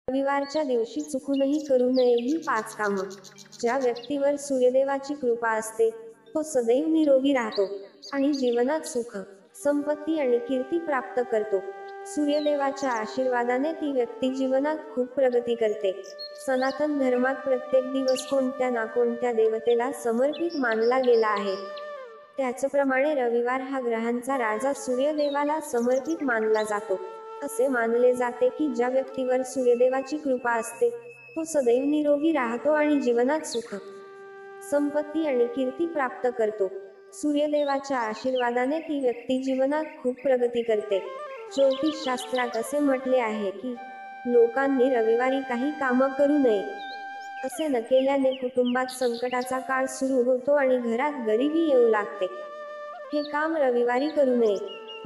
रविवारच्या दिवशी चुकूनही करू नये ही 5 कामं. ज्या व्यक्तीवर सूर्यदेवाची कृपा असते तो सदैव निरोगी राहतो आणि जीवनात सुख, संपत्ती आणि कीर्ती प्राप्त करतो. सूर्यदेवाच्या आशीर्वादाने ती व्यक्ती जीवनात खूप प्रगती करते. सनातन धर्मात प्रत्येक दिवस कोणत्या ना कोणत्या देवतेला समर्पित मानला गेला आहे. त्याचप्रमाणे रविवार हा ग्रहांचा राजा सूर्यदेवाला समर्पित मानला जातो. असे मानले जाते की ज्या व्यक्तीवर सूर्यदेवाची कृपा असते तो सदैव निरोगी राहतो आणि जीवनात सुख, संपत्ती आणि कीर्ती प्राप्त करतो. सूर्यदेवाच्या आशीर्वादाने ती व्यक्ती जीवनात खूप प्रगती करते. ज्योतिषशास्त्रात असे म्हटले आहे की लोकांनी रविवारी काही कामं करू नये. असे न केल्याने कुटुंबात संकटाचा काळ सुरू होतो आणि घरात गरिबी येऊ लागते. हे काम रविवारी करू नये.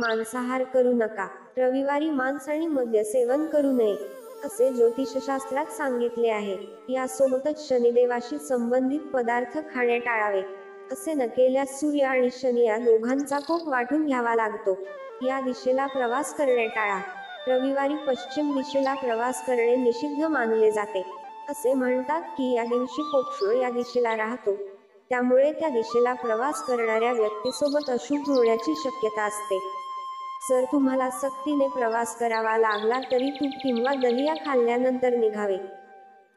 मांसाहार करू नका. रविवारी मांस आणि मद्य सेवन करू नये असे ज्योतिषशास्त्रात सांगितले आहे. यासोबतच शनिदेवाशी संबंधित पदार्थ खाणे टाळावे. असे न केल्यास सूर्य आणि शनी या दोघांचा कोप वाटून घ्यावा लागतो. या दिशेला प्रवास करणे टाळा. रविवारी पश्चिम दिशेला प्रवास करणे निषिद्ध मानले जाते. असे म्हणतात की या दिवशी पोपशूळ या दिशेला राहतो, त्यामुळे त्या दिशेला प्रवास करणाऱ्या व्यक्तीसोबत अशुभ होण्याची शक्यता असते. जर तुम्हाला सक्तीने प्रवास करावा लागला तरी तूप किंवा दलिया खाल्ल्यानंतर निघावे.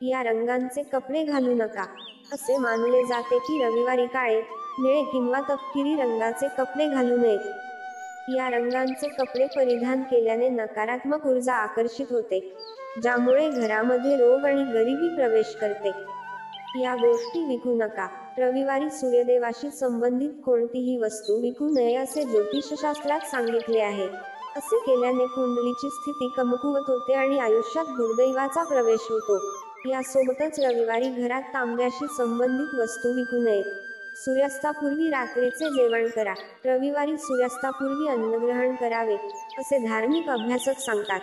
या रंगांचे कपडे घालू नका. असे मानले जाते की रविवारी काळे, निळे किंवा तपकिरी रंगाचे कपडे घालू नयेत. या रंगांचे कपडे परिधान केल्याने नकारात्मक ऊर्जा आकर्षित होते, ज्यामुळे घरामध्ये रोग आणि गरिबी प्रवेश करते. या गोष्टी विकू नका. रविवारी सूर्यदेवाशी संबंधित कोणतीही वस्तू विकू नये असे ज्योतिषशास्त्रात सांगितले आहे. असे केल्याने कुंडलीची स्थिती कमकुवत होते आणि आयुष्यात दुर्दैवाचा प्रवेश होतो. यासोबतच रविवारी घरात तांब्याशी संबंधित वस्तू विकू नयेत. सूर्यास्तापूर्वी रात्रीचे जेवण करा. रविवारी सूर्यास्तापूर्वी अन्नग्रहण करावे असे धार्मिक अभ्यासक सांगतात.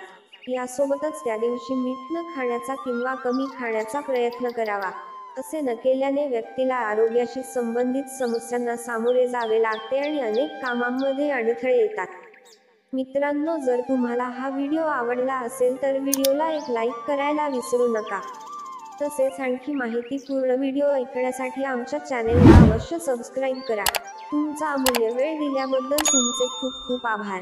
यासोबतच त्या दिवशी मीठ न खाण्याचा किंवा कमी खाण्याचा प्रयत्न करावा. असे न केल्याने व्यक्तीला आरोग्याशी संबंधित समस्यांना सामोरे जावे लागते आणि अनेक कामांमध्ये अडथळे येतात. मित्रांनो, जर तुम्हाला हा व्हिडिओ आवडला असेल तर व्हिडिओला एक लाईक करायला विसरू नका. तसेच आणखी माहितीपूर्ण व्हिडिओ ऐकण्यासाठी आमच्या चॅनेलला अवश्य सबस्क्राईब करा. तुमचा अमूल्य वेळ दिल्याबद्दल तुमचे खूप खूप आभार.